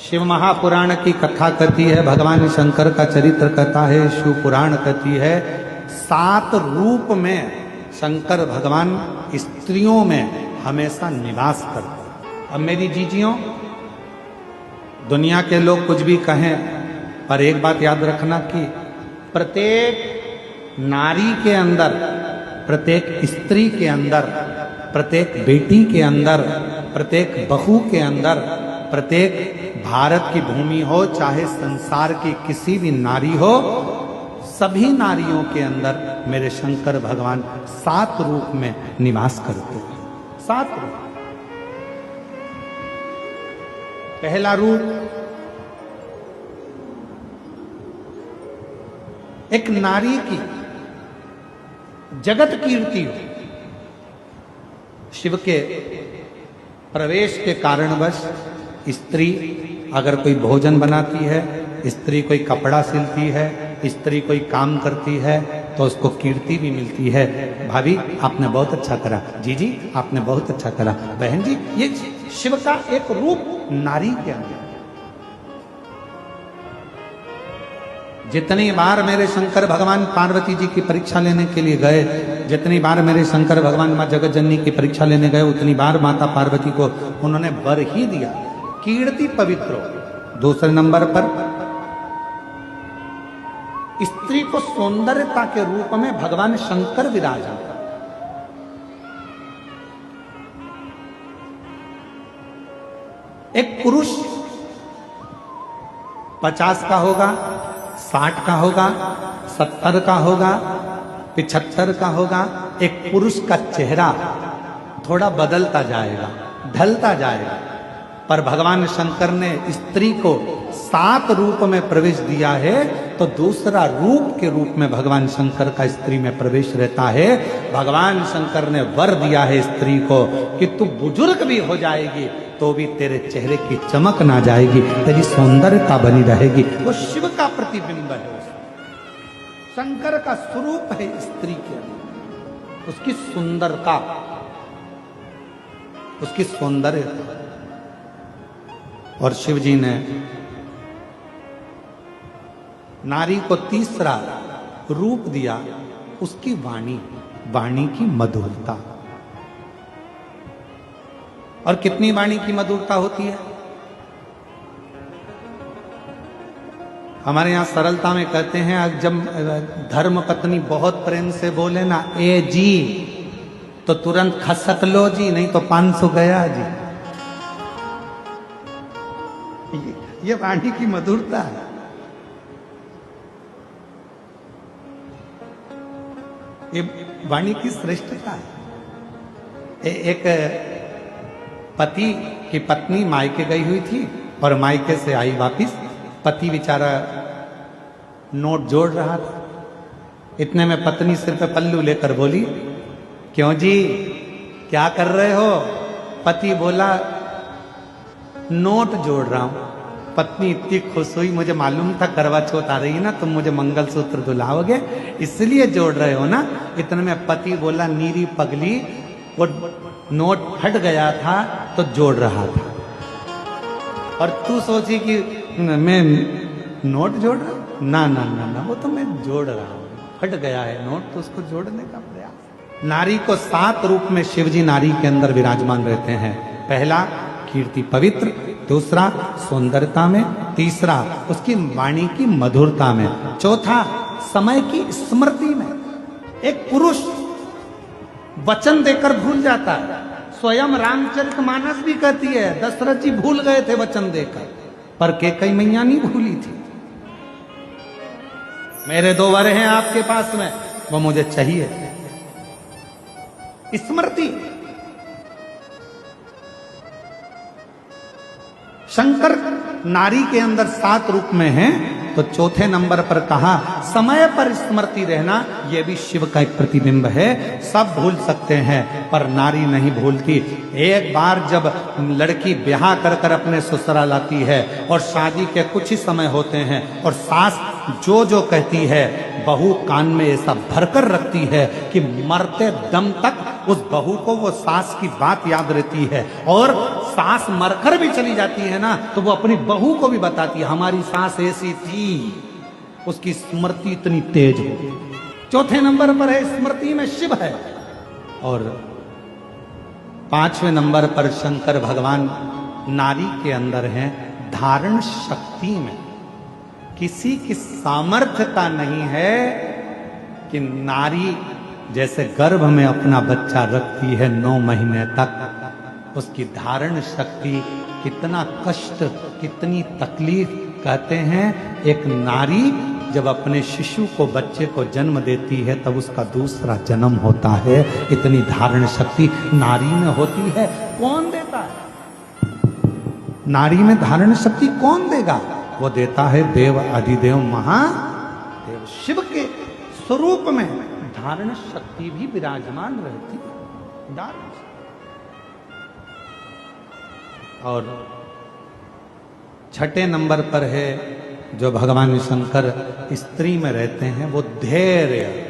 शिव महापुराण की कथा कहती है, भगवान शंकर का चरित्र कहता है, शिव पुराण कहती है 7 रूप में शंकर भगवान स्त्रियों में हमेशा निवास करते हैं। अब मेरी जीजियों, दुनिया के लोग कुछ भी कहें, पर एक बात याद रखना कि प्रत्येक नारी के अंदर, प्रत्येक स्त्री के अंदर, प्रत्येक बेटी के अंदर, प्रत्येक बहू के अंदर, प्रत्येक भारत की भूमि हो चाहे संसार की किसी भी नारी हो, सभी नारियों के अंदर मेरे शंकर भगवान 7 रूप में निवास करते हैं। 7 रूप। पहला रूप, एक नारी की जगत कीर्ति हो। शिव के प्रवेश के कारणवश स्त्री अगर कोई भोजन बनाती है, स्त्री कोई कपड़ा सिलती है, स्त्री कोई काम करती है, तो उसको कीर्ति भी मिलती है। भाभी आपने बहुत अच्छा करा, जीजी आपने बहुत अच्छा करा, बहन जी, ये शिव का एक रूप नारी के अंदर। जितनी बार मेरे शंकर भगवान पार्वती जी की परीक्षा लेने के लिए गए, जितनी बार मेरे शंकर भगवान माँ जगत जननी की परीक्षा लेने गए, उतनी बार माता पार्वती को उन्होंने वर ही दिया, कीर्ति पवित्र हो। दूसरे नंबर पर स्त्री को सौंदर्यता के रूप में भगवान शंकर विराजमान। एक पुरुष 50 का होगा, 60 का होगा, 70 का होगा, 75 का होगा। एक पुरुष का चेहरा थोड़ा बदलता जाएगा, ढलता जाएगा, पर भगवान शंकर ने स्त्री को 7 रूप में प्रवेश दिया है, तो दूसरा रूप के रूप में भगवान शंकर का स्त्री में प्रवेश रहता है। भगवान शंकर ने वर दिया है स्त्री को कि तू बुजुर्ग भी हो जाएगी तो भी तेरे चेहरे की चमक ना जाएगी, तेरी सौंदर्यता बनी रहेगी। वो शिव का प्रतिबिंब है, शंकर का स्वरूप है स्त्री के अंदर, उसकी सुंदरता, उसकी सौंदर्यता। और शिव जी ने नारी को तीसरा रूप दिया, उसकी वाणी, वाणी की मधुरता। और कितनी वाणी की मधुरता होती है? हमारे यहां सरलता में कहते हैं, जब धर्म पत्नी बहुत प्रेम से बोले ना, ए जी, तो तुरंत खसक लो जी, नहीं तो 500 गया जी। ये वाणी की मधुरता है। ये वाणी की श्रेष्ठता है। एक पति की पत्नी मायके गई हुई थी और मायके से आई वापिस, पति बेचारा नोट जोड़ रहा था। इतने में पत्नी सिर पे पल्लू लेकर बोली, क्यों जी क्या कर रहे हो? पति बोला, नोट जोड़ रहा हूं। पत्नी इतनी खुश हुई, मुझे मालूम था करवा चौथ आ रही है ना, तुम मुझे मंगलसूत्र दुलाओगे, इसलिए जोड़ रहे हो ना। इतने में पति बोला, नीरी पगली, वो नोट फट गया था तो जोड़ रहा था। और तू सोची कि मैं नोट जोड़ रहा हूं? ना ना ना ना, वो तो मैं जोड़ रहा हूं, फट गया है नोट तो उसको जोड़ने का प्रयास। नारी को 7 रूप में शिवजी नारी के अंदर विराजमान रहते हैं। पहला कीर्ति पवित्र, दूसरा सौंदर्यता में, तीसरा उसकी वाणी की मधुरता में, चौथा समय की स्मृति में। एक पुरुष वचन देकर भूल जाता है। स्वयं रामचरितमानस भी कहती है, दशरथ जी भूल गए थे वचन देकर, पर कैकेयी मैया नहीं भूली थी। मेरे 2 वर हैं आपके पास में, वो मुझे चाहिए। स्मृति। शंकर नारी के अंदर 7 रूप में हैं, तो चौथे नंबर पर कहा समय पर स्मृति रहना, यह भी शिव का एक प्रतिबिंब है। सब भूल सकते हैं पर नारी नहीं भूलती। एक बार जब लड़की ब्याह कर कर अपने ससुराल आती है और शादी के कुछ ही समय होते हैं और सास जो जो कहती है बहू कान में ऐसा भरकर रखती है कि मरते दम तक उस बहू को वो सास की बात याद रहती है, और सास मरकर भी चली जाती है ना तो वो अपनी बहू को भी बताती है, हमारी सास ऐसी थी, उसकी स्मृति इतनी तेज हो। चौथे नंबर पर है स्मृति में शिव है, और पांचवें नंबर पर शंकर भगवान नारी के अंदर हैं धारण शक्ति में। किसी की सामर्थ्यता नहीं है कि नारी जैसे गर्भ में अपना बच्चा रखती है 9 महीने तक, उसकी धारण शक्ति कितना कष्ट, कितनी तकलीफ। कहते हैं एक नारी जब अपने शिशु को, बच्चे को जन्म देती है तब उसका दूसरा जन्म होता है। इतनी धारण शक्ति नारी में होती है, कौन देता है? नारी में धारण शक्ति कौन देगा? वो देता है देव अधिदेव महादेव शिव के स्वरूप में धारण शक्ति भी विराजमान रहती है। और छठे नंबर पर है जो भगवान शंकर स्त्री में रहते हैं, वो धैर्य।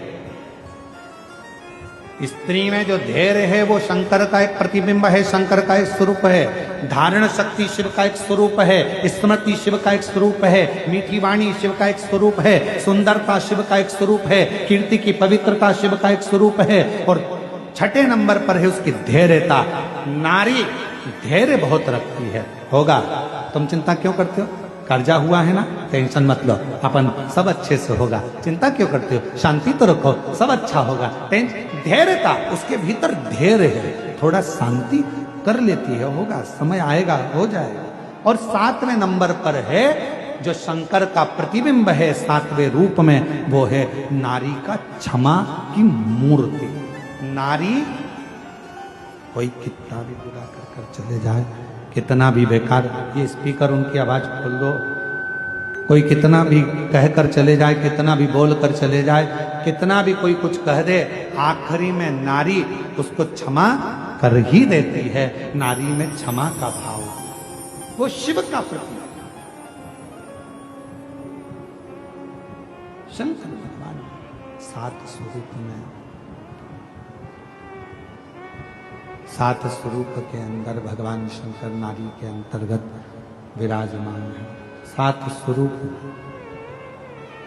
स्त्री में जो धैर्य है वो शंकर का एक प्रतिबिंब है, शंकर का एक स्वरूप है। धारण शक्ति शिव का एक स्वरूप है, स्मृति शिव का एक स्वरूप है, मीठी वाणी शिव का एक स्वरूप है, सुंदरता शिव का एक स्वरूप है, कीर्ति की पवित्रता शिव का एक स्वरूप है। और छठे नंबर पर है उसकी धैर्यता। नारी धैर्य बहुत रखती है। होगा, तुम चिंता क्यों करते हो? कर्जा हुआ है ना, टेंशन मत लो, अपन सब अच्छे से होगा। चिंता क्यों करते हो? शांति तो रखो, सब अच्छा होगा। धैर्यता, उसके भीतर धैर्य है, थोड़ा शांति कर लेती है, होगा, समय आएगा, हो जाएगा। और 7वें नंबर पर है जो शंकर का प्रतिबिंब है 7वें रूप में, वो है नारी का क्षमा की मूर्ति। नारी कोई कितना भी बुरा कर चले जाए, कितना भी बेकार, ये स्पीकर उनकी आवाज खोल दो, कोई कितना भी कहकर चले जाए, कितना भी बोल कर चले जाए, कितना भी कोई कुछ कह दे, आखिरी में नारी उसको क्षमा कर ही देती है। नारी में क्षमा का भाव, वो शिव का प्रतीक। शंकर भगवान 7 स्वरूप में, 7 स्वरूप के अंदर भगवान शंकर नारी के अंतर्गत विराजमान है। 7 स्वरूप,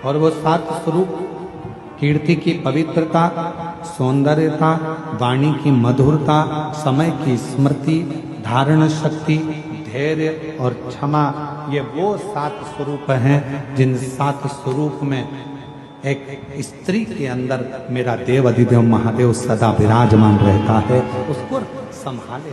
और वो 7 स्वरूप कीर्ति की पवित्रता, सौंदर्यता, वाणी की मधुरता, समय की स्मृति, धारण शक्ति, धैर्य और क्षमा, ये वो 7 स्वरूप हैं जिन 7 स्वरूप में एक स्त्री के अंदर मेरा देव अधिदेव महादेव सदा विराजमान रहता है। उसको संभाले।